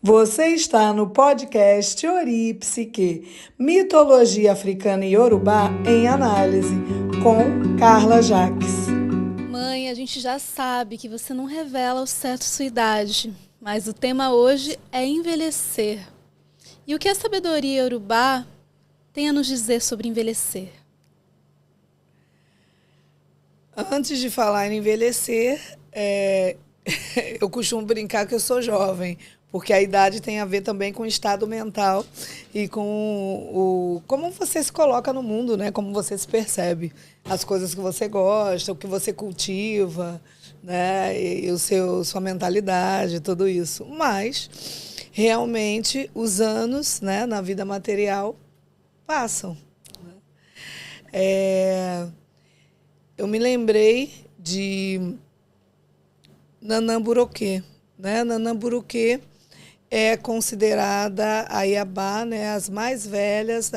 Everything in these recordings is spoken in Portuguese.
Você está no podcast Ori e Psique, Mitologia Africana e Yorubá em Análise, com Carla Jacques. Mãe, a gente já sabe que você não revela ao certo sua idade, mas o tema hoje é envelhecer. E o que a sabedoria Yorubá tem a nos dizer sobre envelhecer? Antes de falar em envelhecer, eu costumo brincar que eu sou jovem, porque a idade tem a ver também com o estado mental e com como você se coloca no mundo, né? Como você se percebe, as coisas que você gosta, o que você cultiva, né? E sua mentalidade, tudo isso. Mas realmente os anos, né, na vida material passam. Né? Eu me lembrei de Nanã Buroquê, né? Nanã Buroquê é considerada a Iabá, né, as mais velhas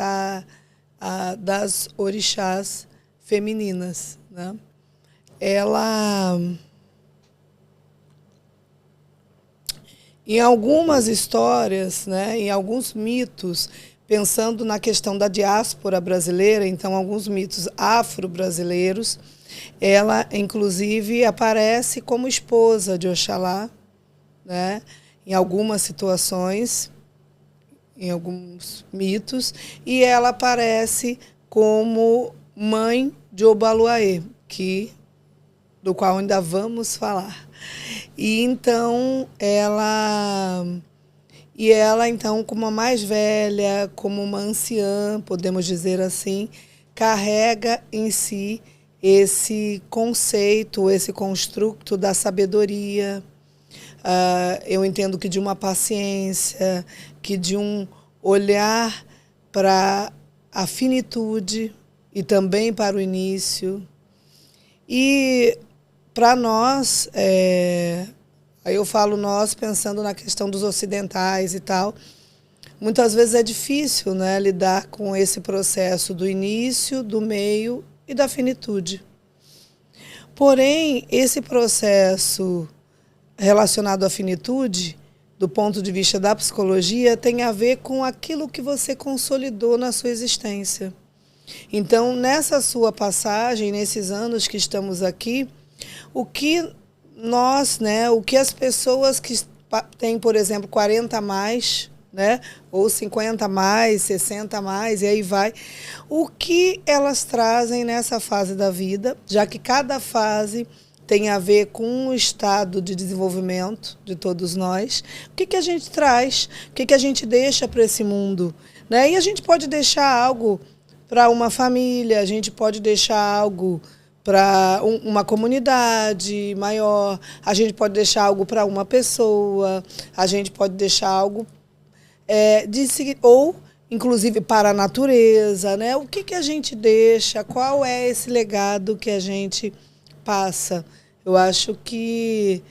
das orixás femininas. Né? Ela, em algumas histórias, né, em alguns mitos, pensando na questão da diáspora brasileira, então alguns mitos afro-brasileiros, ela, inclusive, aparece como esposa de Oxalá, né? Em algumas situações, em alguns mitos, e ela aparece como mãe de Obaluaê, do qual ainda vamos falar. E então ela então, como a mais velha, como uma anciã, podemos dizer assim, carrega em si esse conceito, esse construto da sabedoria. Eu entendo que de uma paciência, que de um olhar para a finitude e também para o início. E para nós, aí eu falo nós pensando na questão dos ocidentais e tal, muitas vezes é difícil, né, lidar com esse processo do início, do meio e da finitude. Porém, esse processo relacionado à finitude, do ponto de vista da psicologia, tem a ver com aquilo que você consolidou na sua existência. Então, nessa sua passagem, nesses anos que estamos aqui, o que nós, né, o que as pessoas que têm, por exemplo, 40 a mais, né, ou 50 a mais, 60 a mais, e aí vai, o que elas trazem nessa fase da vida, já que cada fase tem a ver com o estado de desenvolvimento de todos nós. O que a gente traz? O que a gente deixa para esse mundo? Né? E a gente pode deixar algo para uma família, a gente pode deixar algo para uma comunidade maior, a gente pode deixar algo para uma pessoa, a gente pode deixar algo ou inclusive para a natureza. Né? O que a gente deixa? Qual é esse legado que a gente passa? Eu acho que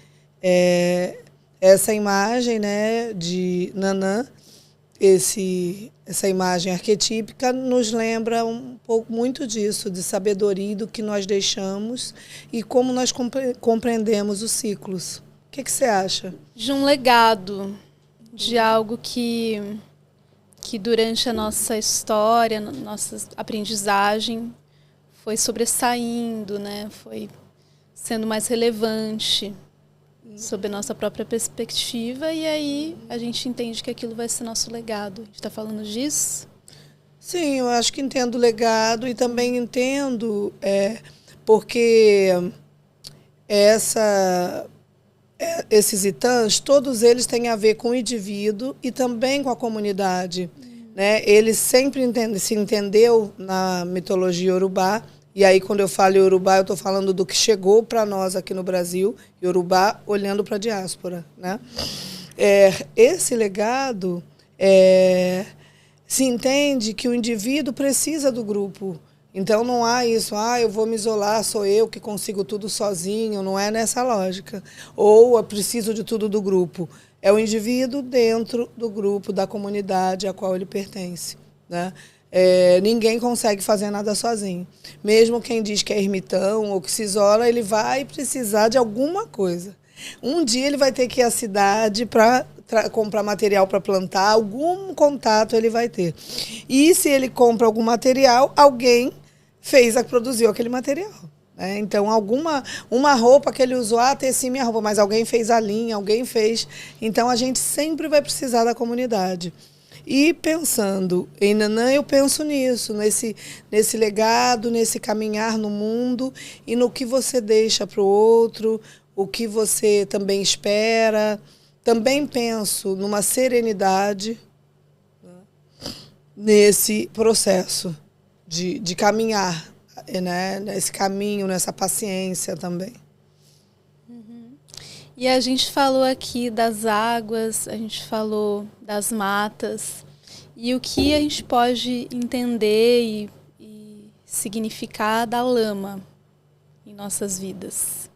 essa imagem, né, de Nanã, essa imagem arquetípica, nos lembra um pouco muito disso, de sabedoria e do que nós deixamos e como nós compreendemos os ciclos. O que você acha? De um legado, de algo que durante a nossa história, nossa aprendizagem, foi sobressaindo, né? Foi sendo mais relevante sob a nossa própria perspectiva, e aí a gente entende que aquilo vai ser nosso legado. A gente está falando disso? Sim, eu acho que entendo o legado e também entendo porque esses itãs, todos eles têm a ver com o indivíduo e também com a comunidade. Né? Eles sempre se entendeu na mitologia Yorubá. E aí, quando eu falo Yorubá, eu estou falando do que chegou para nós aqui no Brasil, Yorubá olhando para a diáspora. Né? Esse legado, se entende que o indivíduo precisa do grupo. Então, não há isso, eu vou me isolar, sou eu que consigo tudo sozinho, não é nessa lógica. Ou eu preciso de tudo do grupo. É o indivíduo dentro do grupo, da comunidade a qual ele pertence. Né? Ninguém consegue fazer nada sozinho. Mesmo quem diz que é ermitão ou que se isola, ele vai precisar de alguma coisa. Um dia ele vai ter que ir à cidade para comprar material para plantar, algum contato ele vai ter. E se ele compra algum material, alguém produziu aquele material. Né? Então, uma roupa que ele usou, teci minha roupa, mas alguém fez a linha, alguém fez. Então, a gente sempre vai precisar da comunidade. E pensando em Nanã, eu penso nisso, nesse legado, nesse caminhar no mundo e no que você deixa para o outro, o que você também espera. Também penso numa serenidade, né, nesse processo de caminhar, né, nesse caminho, nessa paciência também. E a gente falou aqui das águas, a gente falou das matas, e o que a gente pode entender e significar da lama em nossas vidas.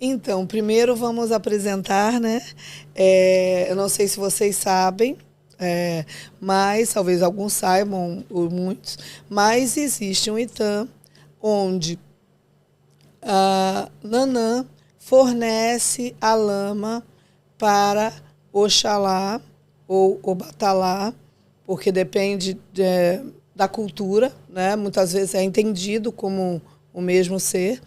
Então, primeiro vamos apresentar, né? Eu não sei se vocês sabem, mas talvez alguns saibam, ou muitos, mas existe um Itã onde a Nanã fornece a lama para Oxalá ou Obatalá, porque depende da cultura, né? Muitas vezes é entendido como o mesmo ser,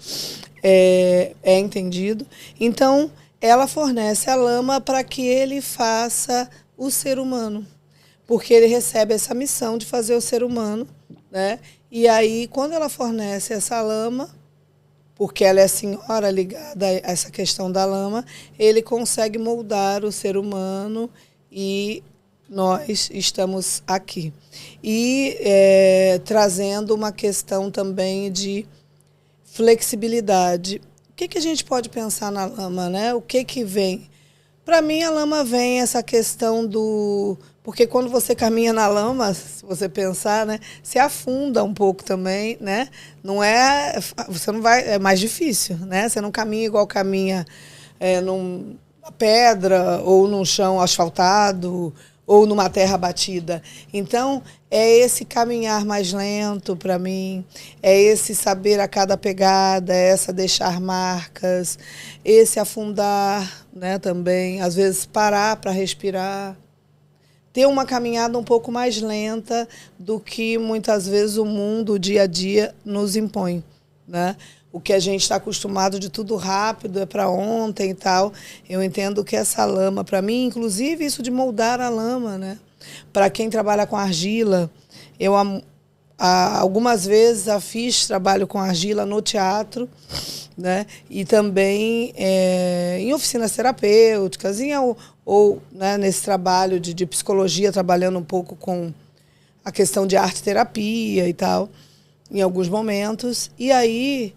é entendido. Então, ela fornece a lama para que ele faça o ser humano, porque ele recebe essa missão de fazer o ser humano, né? E aí, quando ela fornece essa lama, porque ela é a senhora ligada a essa questão da lama, ele consegue moldar o ser humano e nós estamos aqui. E trazendo uma questão também de flexibilidade. O que a gente pode pensar na lama, né? O que vem? Para mim, a lama vem essa questão do... Porque quando você caminha na lama, se você pensar, né, se afunda um pouco também, né? Você não vai... É mais difícil, né? Você não caminha igual caminha numa pedra ou num chão asfaltado ou numa terra batida. Então, é esse caminhar mais lento para mim, é esse saber a cada pegada, é essa deixar marcas, esse afundar, né, também, às vezes parar para respirar, ter uma caminhada um pouco mais lenta do que muitas vezes o mundo, o dia a dia, nos impõe, né? O que a gente está acostumado de tudo rápido, é para ontem e tal. Eu entendo que essa lama, para mim, inclusive isso de moldar a lama, né? Para quem trabalha com argila, eu algumas vezes fiz trabalho com argila no teatro, né? E também em oficinas terapêuticas, ou né, nesse trabalho de psicologia, trabalhando um pouco com a questão de arte-terapia e tal, em alguns momentos. E aí,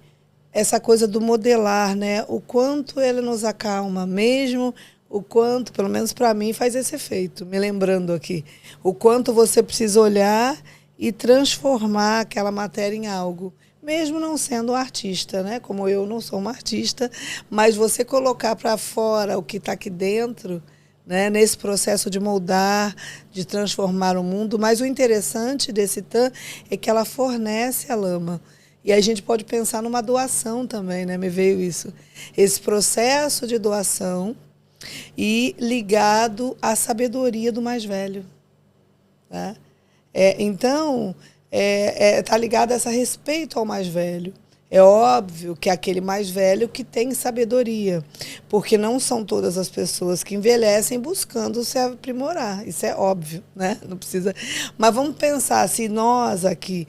essa coisa do modelar, né? O quanto ele nos acalma, mesmo o quanto, pelo menos para mim, faz esse efeito, me lembrando aqui, o quanto você precisa olhar e transformar aquela matéria em algo, mesmo não sendo um artista, né? Como eu não sou uma artista, mas você colocar para fora o que está aqui dentro, né? Nesse processo de moldar, de transformar o mundo. Mas o interessante desse TAM é que ela fornece a lama. E aí a gente pode pensar numa doação também, né? Me veio isso. Esse processo de doação e ligado à sabedoria do mais velho. Né? Então, está ligado a esse respeito ao mais velho. É óbvio que é aquele mais velho que tem sabedoria, porque não são todas as pessoas que envelhecem buscando se aprimorar. Isso é óbvio, né? Não precisa. Mas vamos pensar, se nós aqui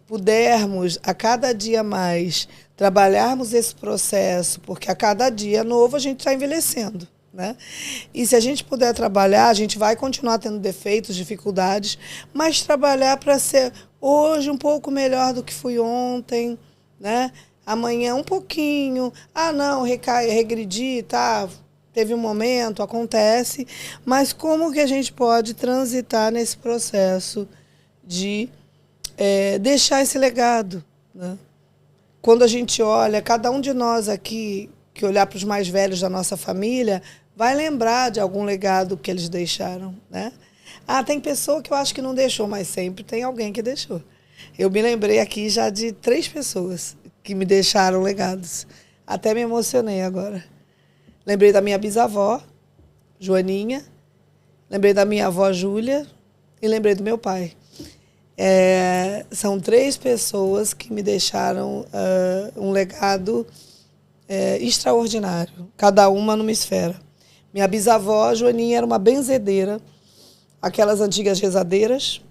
pudermos, a cada dia mais, trabalharmos esse processo, porque a cada dia novo a gente está envelhecendo. Né? E se a gente puder trabalhar, a gente vai continuar tendo defeitos, dificuldades, mas trabalhar para ser hoje um pouco melhor do que fui ontem, né? Amanhã um pouquinho, não, regredi, tá? Teve um momento, acontece, mas como que a gente pode transitar nesse processo de deixar esse legado, né? Quando a gente olha, cada um de nós aqui, que olhar para os mais velhos da nossa família, vai lembrar de algum legado que eles deixaram, né? Tem pessoa que eu acho que não deixou, mas sempre tem alguém que deixou. Eu me lembrei aqui já de 3 pessoas que me deixaram legados. Até me emocionei agora. Lembrei da minha bisavó, Joaninha, lembrei da minha avó Júlia e lembrei do meu pai. São 3 pessoas que me deixaram um legado extraordinário, cada uma numa esfera. Minha bisavó, Joaninha, era uma benzedeira, aquelas antigas rezadeiras,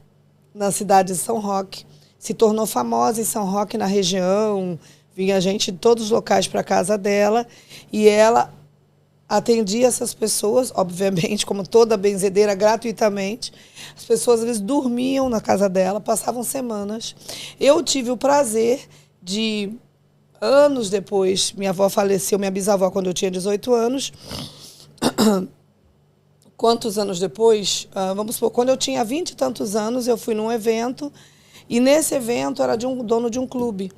na cidade de São Roque. Se tornou famosa em São Roque, na região, vinha gente de todos os locais para a casa dela, e ela atendia essas pessoas, obviamente, como toda benzedeira, gratuitamente. As pessoas, às vezes, dormiam na casa dela, passavam semanas. Eu tive o prazer de, anos depois, minha avó faleceu, minha bisavó, quando eu tinha 18 anos. Quantos anos depois? Vamos supor, quando eu tinha 20 e tantos anos, eu fui num evento, e nesse evento era de um dono de um clube.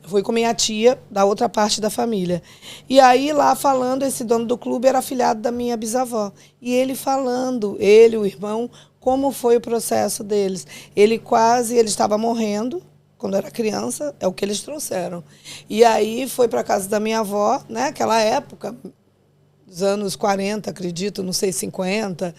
Fui com minha tia, da outra parte da família. E aí, lá falando, esse dono do clube era afilhado da minha bisavó. E ele falando, ele, o irmão, como foi o processo deles. Ele estava morrendo, quando era criança, é o que eles trouxeram. E aí foi para a casa da minha avó, né, naquela época, dos anos 40, acredito, não sei, 50.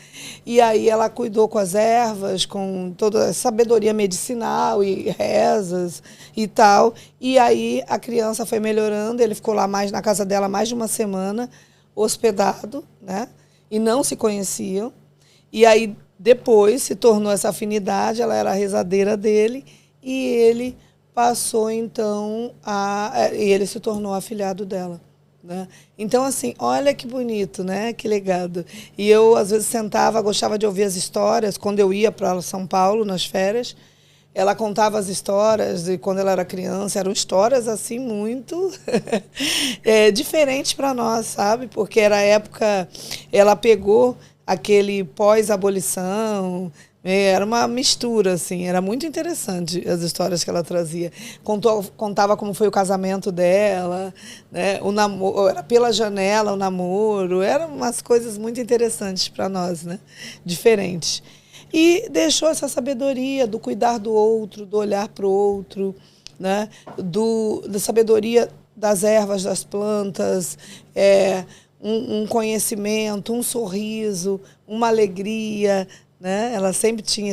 E aí ela cuidou com as ervas, com toda a sabedoria medicinal e rezas e tal. E aí a criança foi melhorando, ele ficou lá na casa dela mais de uma semana, hospedado, né? E não se conheciam. E aí depois se tornou essa afinidade, ela era a rezadeira dele e ele passou então e ele se tornou afilhado dela. Né? Então, assim, olha que bonito, né? Que legado. E eu, às vezes, gostava de ouvir as histórias. Quando eu ia para São Paulo, nas férias, ela contava as histórias, e quando ela era criança, eram histórias, assim, muito diferentes para nós, sabe? Porque era a época, ela pegou aquele pós-abolição, era uma mistura, assim, era muito interessante as histórias que ela trazia. Contava como foi o casamento dela, né? O namoro, era pela janela o namoro, eram umas coisas muito interessantes para nós, né? Diferentes. E deixou essa sabedoria do cuidar do outro, do olhar para o outro, né? Da sabedoria das ervas, das plantas, um conhecimento, um sorriso, uma alegria, né? Ela sempre tinha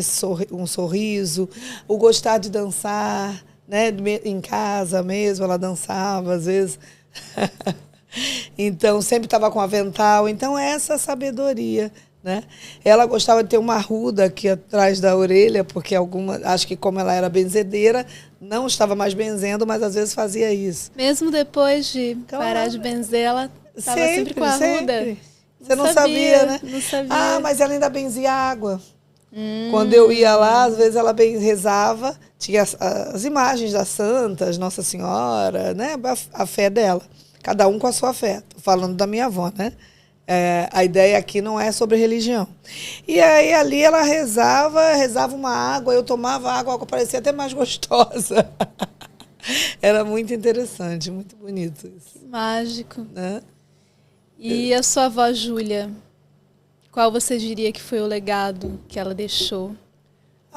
um sorriso, o gostar de dançar, né? Em casa mesmo, ela dançava, às vezes. Então, sempre estava com avental. Então, essa sabedoria, né? Ela gostava de ter uma arruda aqui atrás da orelha, porque acho que como ela era benzedeira, não estava mais benzendo, mas às vezes fazia isso. Mesmo depois de parar de benzer, ela estava sempre com a arruda? Sempre. Você não sabia, né? Não sabia. Ah, mas ela ainda benzia água. Quando eu ia lá, às vezes ela rezava, tinha as imagens das santas, Nossa Senhora, né? A fé dela. Cada um com a sua fé. Tô falando da minha avó, né? A ideia aqui não é sobre religião. E aí ali ela rezava uma água, eu tomava água, a água parecia até mais gostosa. Era muito interessante, muito bonito isso. Que mágico. Né? E a sua avó Júlia, qual você diria que foi o legado que ela deixou?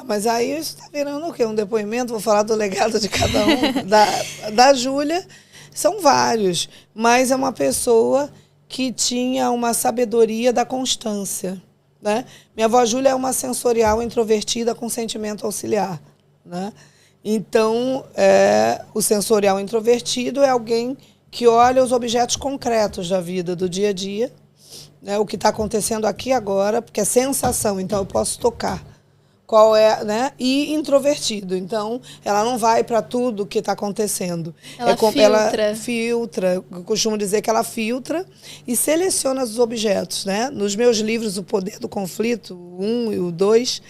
Mas aí isso está virando o quê? Um depoimento? Vou falar do legado de cada um. Da Júlia, são vários, mas é uma pessoa que tinha uma sabedoria da constância. Né? Minha avó Júlia é uma sensorial introvertida com sentimento auxiliar. Né? Então, o sensorial introvertido é alguém que olha os objetos concretos da vida, do dia a dia, né, o que está acontecendo aqui agora, porque é sensação, então eu posso tocar. Qual é, né? E introvertido, então ela não vai para tudo que está acontecendo. Ela filtra, eu costumo dizer que ela filtra e seleciona os objetos. Né? Nos meus livros, O Poder do Conflito, o 1 e o 2,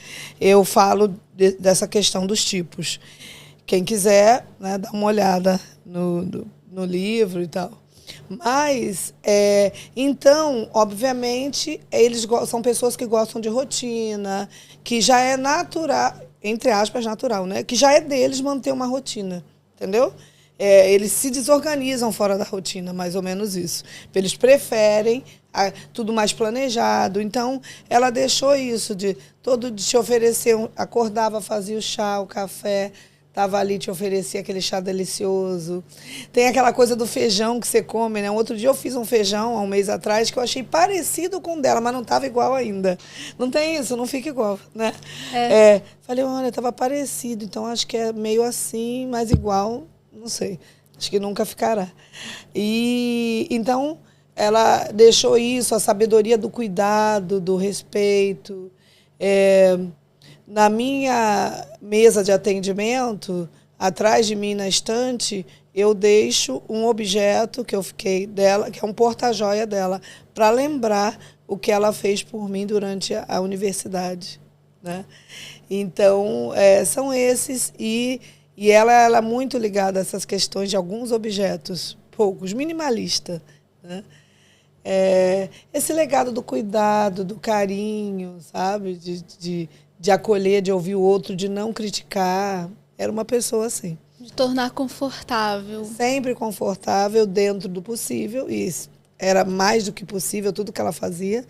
eu falo dessa questão dos tipos. Quem quiser, né, dá uma olhada no livro e tal. Mas, então, obviamente, eles são pessoas que gostam de rotina, que já é natural, entre aspas, natural, né? Que já é deles manter uma rotina, entendeu? Eles se desorganizam fora da rotina, mais ou menos isso. Eles preferem tudo mais planejado. Então, ela deixou isso de te oferecer, acordava, fazia o chá, o café, tava ali, te oferecia aquele chá delicioso. Tem aquela coisa do feijão que você come, né? Outro dia eu fiz um feijão, há um mês atrás, que eu achei parecido com o dela, mas não tava igual ainda. Não tem isso, não fica igual, né? Falei, olha, tava parecido, então acho que é meio assim, mas igual, não sei. Acho que nunca ficará. E então ela deixou isso, a sabedoria do cuidado, do respeito. Na minha mesa de atendimento, atrás de mim na estante, eu deixo um objeto que eu fiquei dela, que é um porta-joia dela, para lembrar o que ela fez por mim durante a universidade, né? Então, são esses, e ela é muito ligada a essas questões de alguns objetos, poucos, minimalista, né? Esse legado do cuidado, do carinho, sabe? De acolher, de ouvir o outro, de não criticar. Era uma pessoa assim. De tornar confortável. Sempre confortável, dentro do possível. E era mais do que possível, tudo que ela fazia.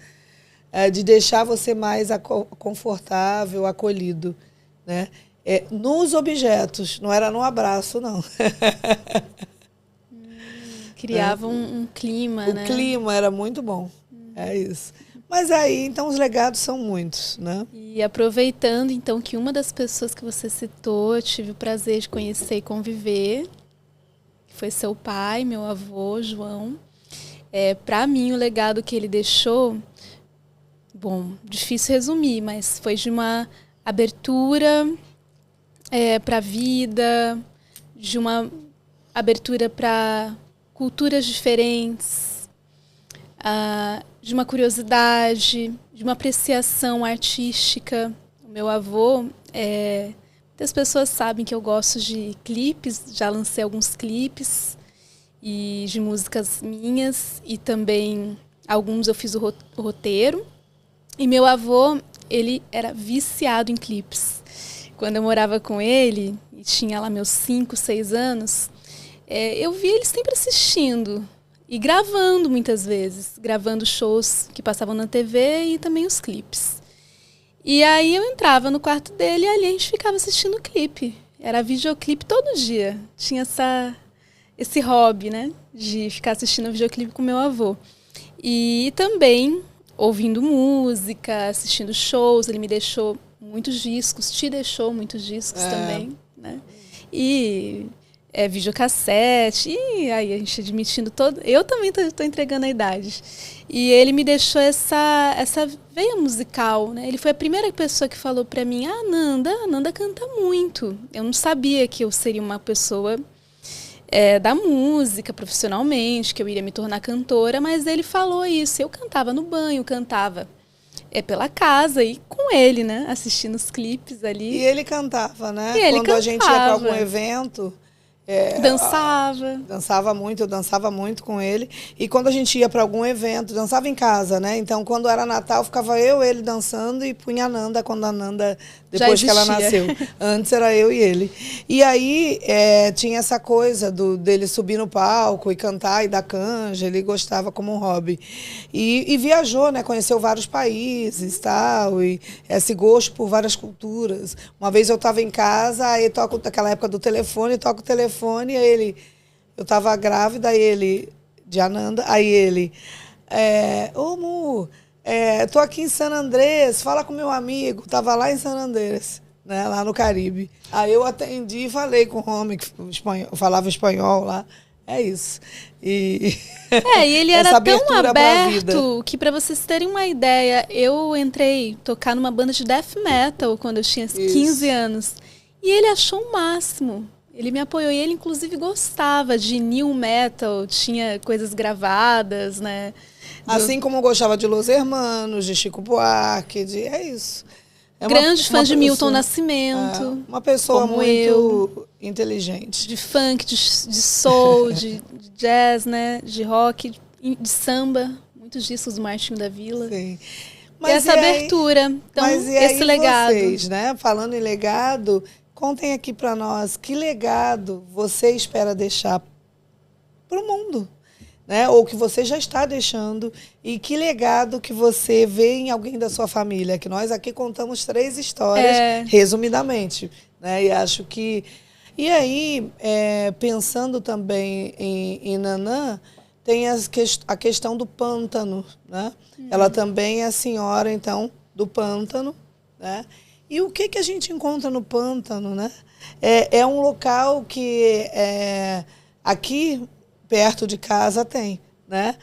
De deixar você mais confortável, acolhido, né? Nos objetos, não era no abraço, não. Criava um clima, né? O clima era muito bom. É isso. Mas aí, então, os legados são muitos, né? E aproveitando, então, que uma das pessoas que você citou, eu tive o prazer de conhecer e conviver, que foi seu pai, meu avô, João. Para mim, o legado que ele deixou, bom, difícil resumir, mas foi de uma abertura para a vida, de uma abertura para culturas diferentes, de uma curiosidade, de uma apreciação artística. O meu avô, muitas pessoas sabem que eu gosto de clipes, já lancei alguns clipes e de músicas minhas, e também alguns eu fiz o roteiro. E meu avô, ele era viciado em clipes. Quando eu morava com ele, e tinha lá meus 5, 6 anos, eu via ele sempre assistindo e gravando muitas vezes, gravando shows que passavam na TV e também os clipes. E aí eu entrava no quarto dele e ali a gente ficava assistindo o clipe. Era videoclipe todo dia. Tinha esse hobby, né, de ficar assistindo videoclipe com meu avô. E também ouvindo música, assistindo shows. Ele me deixou muitos discos, te deixou muitos discos também, né? E videocassete, e aí a gente admitindo todo... Eu também tô entregando a idade. E ele me deixou essa veia musical, né? Ele foi a primeira pessoa que falou pra mim, a Nanda canta muito. Eu não sabia que eu seria uma pessoa da música profissionalmente, que eu iria me tornar cantora, mas ele falou isso. Eu cantava no banho, cantava pela casa e com ele, né? Assistindo os clipes ali. E ele cantava, né? E ele Quando a gente ia para algum evento... Dançava muito, eu dançava muito com ele. E quando a gente ia para algum evento, dançava em casa, né? Então, quando era Natal, ficava ele dançando e punha a Nanda quando a Nanda, depois que ela nasceu. Antes era eu e ele. E aí tinha essa coisa dele subir no palco e cantar e dar canja, ele gostava como um hobby. E viajou, né? Conheceu vários países tal, e esse gosto por várias culturas. Uma vez eu estava em casa, aí toco naquela época do telefone, toco o telefone, aí eu estava grávida, de Ananda, aí ele, ô Mu, tô aqui em San Andrés, fala com meu amigo, tava lá em San Andrés, né, lá no Caribe. Aí eu atendi e falei com o homem que falava espanhol lá, é isso. E ele era tão aberto que, para vocês terem uma ideia, eu entrei tocar numa banda de death metal quando eu tinha 15 anos, e ele achou o máximo. Ele me apoiou e ele, inclusive, gostava de new metal, tinha coisas gravadas, né? Assim como gostava de Los Hermanos, de Chico Buarque, é isso. Grande fã de Milton Nascimento. Uma pessoa muito inteligente. De funk, de soul, de jazz, né? De rock, de samba. Muitos discos do Martinho da Vila. Sim. Mas essa abertura, então, esse legado. Vocês, né? Falando em legado... Contem aqui para nós que legado você espera deixar para o mundo, né? Ou que você já está deixando, e que legado que você vê em alguém da sua família, que nós aqui contamos 3 histórias, resumidamente, né? E acho que E aí, pensando também em Nanã, tem a questão do pântano, né? Ela também é a senhora, então, do pântano, né? E o que a gente encontra no pântano, né? É um local que aqui perto de casa tem, né?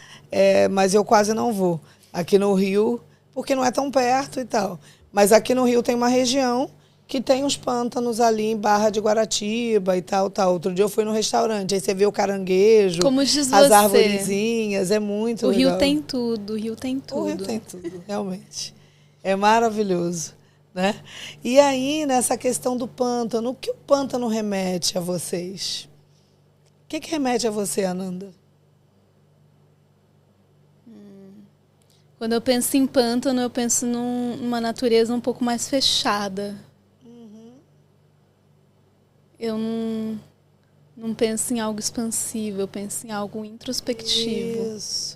Mas eu quase não vou. Aqui no Rio, porque não é tão perto e tal. Mas aqui no Rio tem uma região que tem os pântanos ali em Barra de Guaratiba e tal. Outro dia eu fui no restaurante, aí você vê o caranguejo, Como diz as você, arvorezinhas, é muito o legal. Rio tem tudo, o Rio tem tudo. O Rio tem tudo, realmente. É maravilhoso, né? E aí, nessa questão do pântano, o que o pântano remete a vocês? O que remete a você, Ananda? Quando eu penso em pântano, eu penso numa natureza um pouco mais fechada. Eu não penso em algo expansivo, eu penso em algo introspectivo. Isso.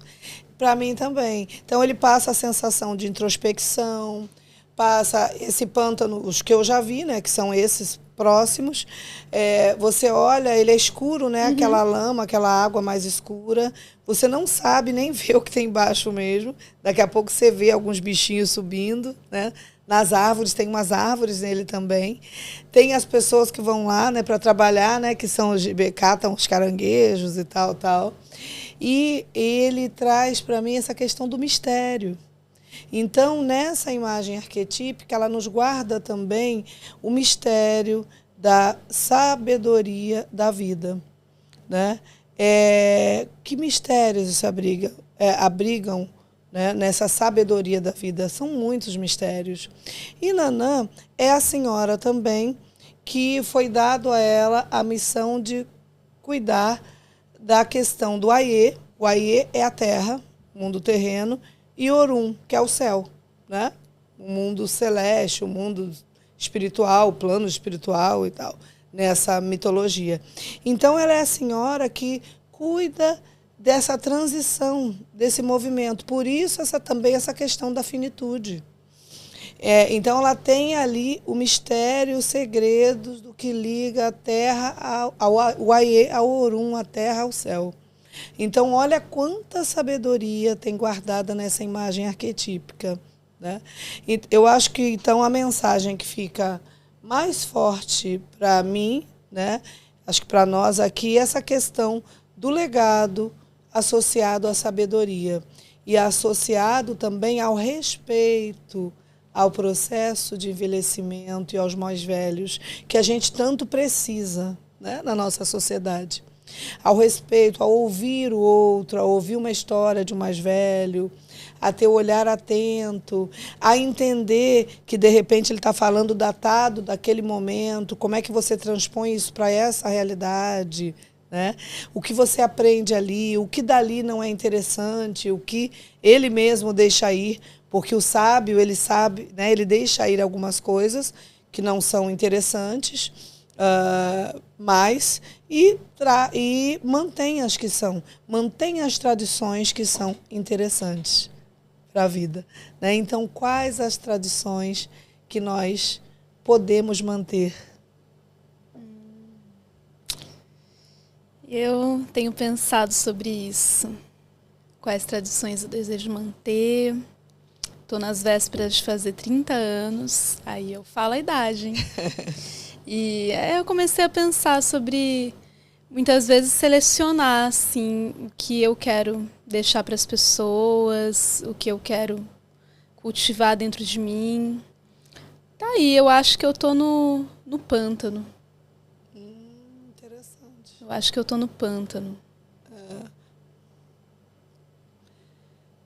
Para mim também. Então ele passa a sensação de introspecção, passa esse pântano, os que eu já vi, né, que são esses próximos. Você olha, ele é escuro, né, aquela lama, aquela água mais escura. Você não sabe nem ver o que tem embaixo mesmo. Daqui a pouco você vê alguns bichinhos subindo, né? Nas árvores, tem umas árvores nele também. Tem as pessoas que vão lá, né, para trabalhar, né, que são catam os caranguejos e tal. E ele traz para mim essa questão do mistério. Então, nessa imagem arquetípica, ela nos guarda também o mistério da sabedoria da vida, né? Que mistérios se abrigam, né, nessa sabedoria da vida? São muitos mistérios. E Nanã é a senhora também que foi dado a ela a missão de cuidar da questão do Aie. O Aie é a terra, o mundo terreno, e Orum, que é o céu, né? O mundo celeste, o mundo espiritual, o plano espiritual e tal, nessa mitologia. Então ela é a senhora que cuida dessa transição, desse movimento. Por isso também essa questão da finitude. Então ela tem ali o mistério, os segredos do que liga a terra ao Aie, ao Orum, a terra ao céu. Então olha quanta sabedoria tem guardada nessa imagem arquetípica, né? E eu acho que então a mensagem que fica mais forte para mim, né? Acho que para nós aqui, é essa questão do legado associado à sabedoria e associado também ao respeito ao processo de envelhecimento e aos mais velhos, que a gente tanto precisa, né, na nossa sociedade. Ao respeito, ao ouvir o outro, a ouvir uma história de um mais velho, a ter o olhar atento, a entender que, de repente, ele está falando datado daquele momento, como é que você transpõe isso para essa realidade, né? O que você aprende ali, o que dali não é interessante, o que ele mesmo deixa ir, porque o sábio, ele sabe, né? Ele deixa ir algumas coisas que não são interessantes, mas e mantém as que são, mantém as tradições que são interessantes para a vida, né? Então, quais as tradições que nós podemos manter? Eu tenho pensado sobre isso. Quais tradições eu desejo manter? Estou nas vésperas de fazer 30 anos, aí eu falo a idade, hein? E eu comecei a pensar sobre, muitas vezes, selecionar assim, o que eu quero deixar para as pessoas, o que eu quero cultivar dentro de mim. Tá aí, eu acho que eu estou no pântano. Interessante. Eu acho que eu estou no pântano.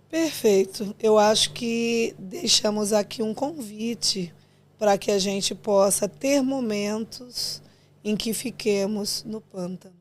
Perfeito. Eu acho que deixamos aqui um convite para que a gente possa ter momentos em que fiquemos no pântano.